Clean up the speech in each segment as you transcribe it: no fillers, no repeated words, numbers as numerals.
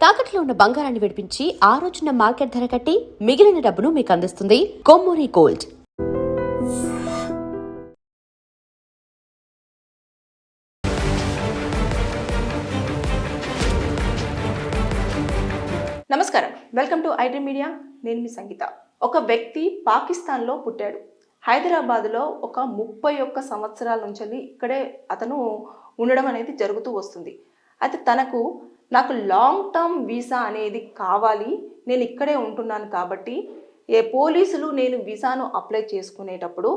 తాకట్లో ఉన్న బంగారాన్ని విడిపించి ఆ రోజున మార్కెట్ ధర కట్టి మిగిలిన డబ్బును మీకు అందిస్తుంది కొమ్మూరి గోల్డ్. నమస్కారం, వెల్కమ్ టు ఐటీ మీడియా. నేను మీ సంగీత. ఒక వ్యక్తి పాకిస్తాన్లో పుట్టాడు. హైదరాబాద్లో ఒక 31 సంవత్సరాల నుంచి ఇక్కడే అతను ఉండడం అనేది జరుగుతూ వస్తుంది. అయితే నాకు లాంగ్ టర్మ్ వీసా అనేది కావాలి, నేను ఇక్కడే ఉంటున్నాను కాబట్టి పోలీసులు నేను వీసాను అప్లై చేసుకునేటప్పుడు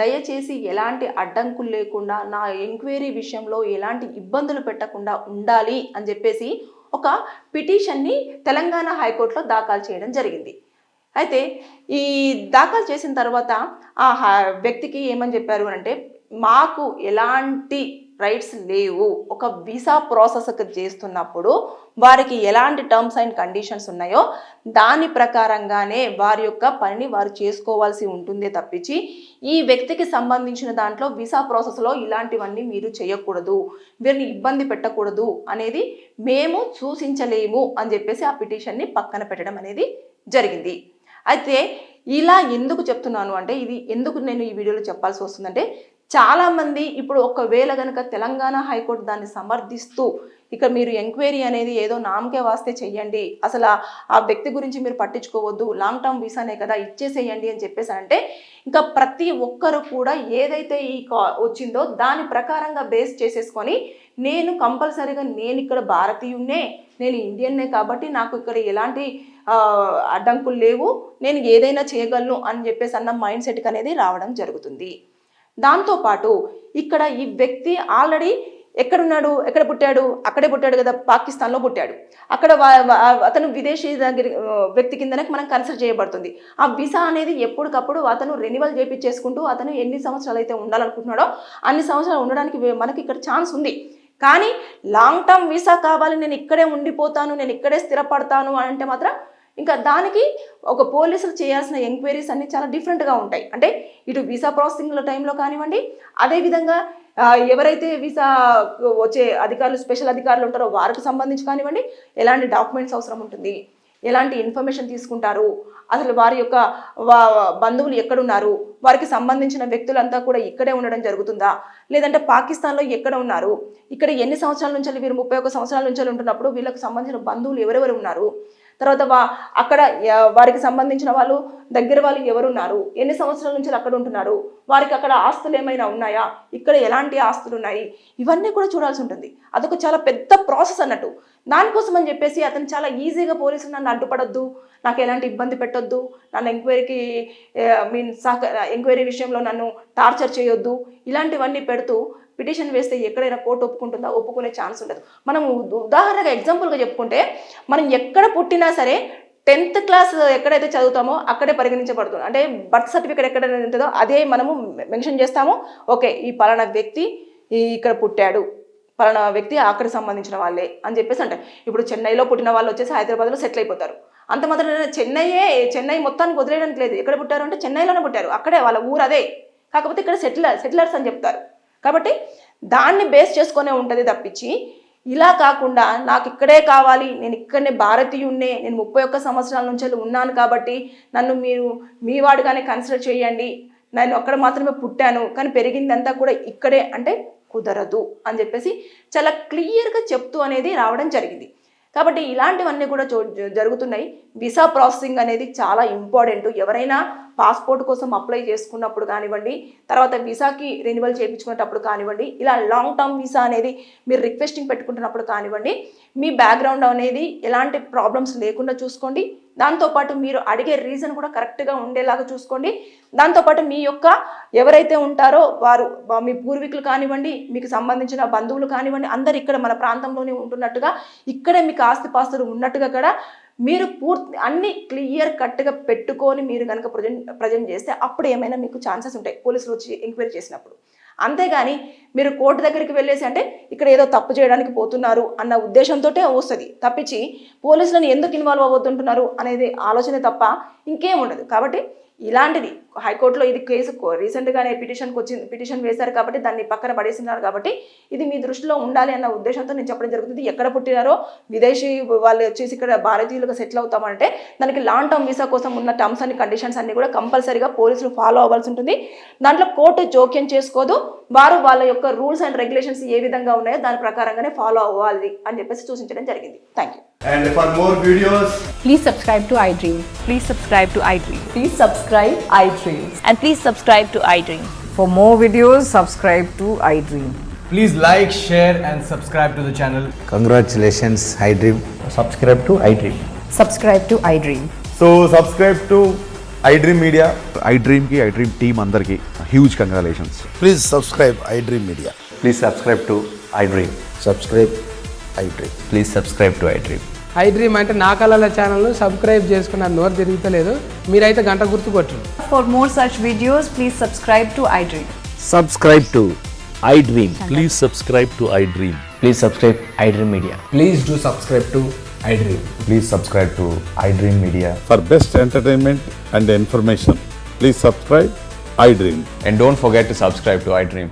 దయచేసి ఎలాంటి అడ్డంకులు లేకుండా నా ఎంక్వైరీ విషయంలో ఎలాంటి ఇబ్బందులు పెట్టకుండా ఉండాలి అని చెప్పేసి ఒక పిటిషన్ని తెలంగాణ హైకోర్టులో దాఖలు చేయడం జరిగింది. అయితే ఈ దాఖలు చేసిన తర్వాత ఆ వ్యక్తికి ఏమని చెప్పారు అంటే, మాకు ఎలాంటి రైట్స్ లేవు, ఒక వీసా ప్రాసెస్ చేస్తున్నప్పుడు వారికి ఎలాంటి టర్మ్స్ అండ్ కండిషన్స్ ఉన్నాయో దాని ప్రకారంగానే వారి యొక్క పనిని వారు చేసుకోవాల్సి ఉంటుందే తప్పించి ఈ వ్యక్తికి సంబంధించిన దాంట్లో వీసా ప్రాసెస్లో ఇలాంటివన్నీ మీరు చేయకూడదు, వీరిని ఇబ్బంది పెట్టకూడదు అనేది మేము సూచించలేము అని చెప్పేసి ఆ పిటిషన్ని పక్కన పెట్టడం అనేది జరిగింది. అయితే ఇలా ఎందుకు చెప్తున్నాను అంటే, ఇది ఎందుకు నేను ఈ వీడియోలో చెప్పాల్సి వస్తుందంటే, చాలామంది ఇప్పుడు ఒకవేళ కనుక తెలంగాణ హైకోర్టు దాన్ని సమర్థిస్తూ ఇక మీరు ఎంక్వైరీ అనేది ఏదో నామకే వాస్తే చెయ్యండి, అసలు ఆ వ్యక్తి గురించి మీరు పట్టించుకోవద్దు, లాంగ్ టర్మ్ వీసానే కదా ఇచ్చేసేయండి అని చెప్పేసి అంటే, ఇంకా ప్రతి ఒక్కరు కూడా ఏదైతే వచ్చిందో దాని ప్రకారంగా బేస్ చేసేసుకొని నేను కంపల్సరీగా నేను ఇక్కడ భారతీయున్నే, నేను ఇండియన్నే కాబట్టి నాకు ఇక్కడ ఎలాంటి అడ్డంకులు లేవు, నేను ఏదైనా చేయగలను అని చెప్పేసి అన్న మైండ్ సెట్కి అనేది రావడం జరుగుతుంది. దాంతోపాటు ఇక్కడ ఈ వ్యక్తి ఆల్రెడీ ఎక్కడ పుట్టాడు, అక్కడే పుట్టాడు కదా, పాకిస్తాన్లో పుట్టాడు. అక్కడ అతను విదేశీ వ్యక్తి కిందనే మనం కన్సిడర్ చేయబడుతుంది. ఆ వీసా అనేది ఎప్పటికప్పుడు అతను రెన్యువల్ చేయించేసుకుంటూ అతను ఎన్ని సంవత్సరాలు అయితే ఉండాలనుకుంటున్నాడో అన్ని సంవత్సరాలు ఉండడానికి మనకి ఇక్కడ ఛాన్స్ ఉంది. కానీ లాంగ్ టర్మ్ వీసా కావాలి, నేను ఇక్కడే ఉండిపోతాను, నేను ఇక్కడే స్థిరపడతాను అంటే మాత్రం ఇంకా దానికి ఒక పోలీసులు చేయాల్సిన ఎంక్వైరీస్ అన్ని చాలా డిఫరెంట్గా ఉంటాయి. అంటే ఇటు వీసా ప్రాసెసింగ్లో టైంలో కానివ్వండి, అదేవిధంగా ఎవరైతే వీసా వచ్చే అధికారులు, స్పెషల్ అధికారులు ఉంటారో వారికి సంబంధించి కానివ్వండి, ఎలాంటి డాక్యుమెంట్స్ అవసరం ఉంటుంది, ఎలాంటి ఇన్ఫర్మేషన్ తీసుకుంటారు, అసలు వారి యొక్క బంధువులు ఎక్కడున్నారు, వారికి సంబంధించిన వ్యక్తులంతా కూడా ఇక్కడే ఉండడం జరుగుతుందా, లేదంటే పాకిస్తాన్లో ఎక్కడ ఉన్నారు, ఇక్కడ ఎన్ని సంవత్సరాల నుంచి వీరు 31 సంవత్సరాల నుంచి ఉంటున్నప్పుడు వీళ్ళకి సంబంధించిన బంధువులు ఎవరెవరు ఉన్నారు, తర్వాత అక్కడ వారికి సంబంధించిన వాళ్ళు దగ్గర వాళ్ళు ఎవరున్నారు, ఎన్ని సంవత్సరాల నుంచి అక్కడ ఉంటున్నారు, వారికి అక్కడ ఆస్తులు ఏమైనా ఉన్నాయా, ఇక్కడ ఎలాంటి ఆస్తులు ఉన్నాయి, ఇవన్నీ కూడా చూడాల్సి ఉంటుంది. అదొక చాలా పెద్ద ప్రాసెస్ అన్నట్టు. దానికోసం అని చెప్పేసి అతను చాలా ఈజీగా పోలీసులు నన్ను అడ్డుపడొద్దు, నాకు ఎలాంటి ఇబ్బంది పెట్టొద్దు, నన్ను ఎంక్వైరీ విషయంలో నన్ను టార్చర్ చేయొద్దు, ఇలాంటివన్నీ పెడుతూ పిటిషన్ వేస్తే ఎక్కడైనా కోర్టు ఒప్పుకుంటుందా, ఒప్పుకునే ఛాన్స్ ఉండదు. మనం ఉదాహరణగా ఎగ్జాంపుల్గా చెప్పుకుంటే, మనం ఎక్కడ పుట్టినా సరే 10th క్లాస్ ఎక్కడైతే చదువుతామో అక్కడే పరిగణించబడుతుంది. అంటే బర్త్ సర్టిఫికేట్ ఎక్కడ ఉంటుందో అదే మనము మెన్షన్ చేస్తాము. ఓకే, ఈ పలానా వ్యక్తి ఇక్కడ పుట్టాడు, పలానా వ్యక్తి అక్కడికి సంబంధించిన వాళ్ళే అని చెప్పేసి అంటే, ఇప్పుడు చెన్నైలో పుట్టిన వాళ్ళు వచ్చేసి హైదరాబాద్లో సెటిల్ అయిపోతారు. అంత మాత్రం చెన్నై మొత్తానికి వదిలేయడానికి లేదు. ఎక్కడ పుట్టారు అంటే చెన్నైలోనే పుట్టారు, అక్కడే వాళ్ళ ఊరు అదే, కాకపోతే ఇక్కడ సెటిలర్స్ అని చెప్తారు. కాబట్టి దాన్ని బేస్ చేసుకునే ఉంటుంది తప్పించి ఇలా కాకుండా నాకు ఇక్కడే కావాలి, నేను ఇక్కడనే భారతీయున్నే, నేను 31 సంవత్సరాల నుంచి ఉన్నాను కాబట్టి నన్ను మీరు మీ వాడుగానే కన్సిడర్ చేయండి, నేను అక్కడ మాత్రమే పుట్టాను కానీ పెరిగిందంతా కూడా ఇక్కడే అంటే కుదరదు అని చెప్పేసి చాలా క్లియర్గా చెప్తూ అనేది రావడం జరిగింది. కాబట్టి ఇలాంటివన్నీ కూడా జరుగుతున్నాయి. వీసా ప్రాసెసింగ్ అనేది చాలా ఇంపార్టెంట్. ఎవరైనా పాస్పోర్ట్ కోసం అప్లై చేసుకున్నప్పుడు కానివ్వండి, తర్వాత వీసాకి రెన్యువల్ చేయించుకునేటప్పుడు కానివ్వండి, ఇలా లాంగ్ టర్మ్ వీసా అనేది మీరు రిక్వెస్టింగ్ పెట్టుకుంటున్నప్పుడు కానివ్వండి, మీ బ్యాక్గ్రౌండ్ అనేది ఎలాంటి ప్రాబ్లమ్స్ లేకుండా చూసుకోండి. దాంతోపాటు మీరు అడిగే రీజన్ కూడా కరెక్ట్గా ఉండేలాగా చూసుకోండి. దాంతోపాటు మీ యొక్క ఎవరైతే ఉంటారో వారు మీ పూర్వీకులు కానివ్వండి, మీకు సంబంధించిన బంధువులు కానివ్వండి, అందరు ఇక్కడ మన ప్రాంతంలోనే ఉంటున్నట్టుగా, ఇక్కడే మీకు ఆస్తిపాస్తులు ఉన్నట్టుగా కూడా మీరు అన్ని క్లియర్ కట్గా పెట్టుకొని మీరు కనుక ప్రజెంట్ చేస్తే అప్పుడు ఏమైనా మీకు ఛాన్సెస్ ఉంటాయి పోలీసులు వచ్చి ఎంక్వైరీ చేసినప్పుడు. అంతేగాని మీరు కోర్టు దగ్గరికి వెళ్ళేసి అంటే ఇక్కడ ఏదో తప్పు చేయడానికి పోతున్నారు అన్న ఉద్దేశంతో వస్తుంది తప్పించి పోలీసులను ఎందుకు ఇన్వాల్వ్ అవ్వతుంటున్నారు అనేది ఆలోచనే తప్ప ఇంకేం ఉండదు. కాబట్టి ఇలాంటిది హైకోర్టులో ఇది కేసు రీసెంట్గానే పిటిషన్ వేశారు కాబట్టి దాన్ని పక్కన పడేసినారు కాబట్టి ఇది మీ దృష్టిలో ఉండాలి అన్న ఉద్దేశంతో నేను చెప్పడం జరుగుతుంది. ఎక్కడ పుట్టినారో విదేశీ వాళ్ళు వచ్చేసి ఇక్కడ భారతీయులుగా సెటిల్ అవుతామంటే దానికి లాంగ్ టర్మ్ వీసా కోసం ఉన్న టర్మ్స్ అండ్ కండిషన్స్ అన్ని కూడా కంపల్సరీగా పోలీసులు ఫాలో అవ్వాల్సి ఉంటుంది. దాంట్లో కోర్టు జోక్యం చేసుకోదు, వారు వాళ్ళ యొక్క రూల్స్ అండ్ రెగ్యులేషన్స్ ఏ విధంగా ఉన్నాయో దాని ప్రకారంగానే ఫాలో అవ్వాలి అని చెప్పేసి సూచించడం జరిగింది. Thank you. And for more videos, Please subscribe to iDream. Please subscribe to iDream. Please subscribe iDream. And please subscribe to iDream. For more videos, subscribe to iDream. please like, share and subscribe to the channel. Congratulations, iDream. Subscribe to iDream. Subscribe to iDream. So subscribe to iDream Media. iDream की iDream team अंदर की huge congratulations. Please subscribe iDream Media. Please subscribe to iDream. Subscribe iDream. Please subscribe to iDream. iDream అంటే నా కళల ఛానల్ను subscribe చేసుకున్న నోరు తిరుగుతలేదు, మీరైతే గంట గుర్తు కొట్టండి. For more such videos, please subscribe to iDream. Subscribe to iDream. Please subscribe to iDream. Please subscribe iDream Media. Please do subscribe to iDream. Please subscribe to iDream Media. For best entertainment and information, please subscribe iDream. And don't forget to subscribe to iDream.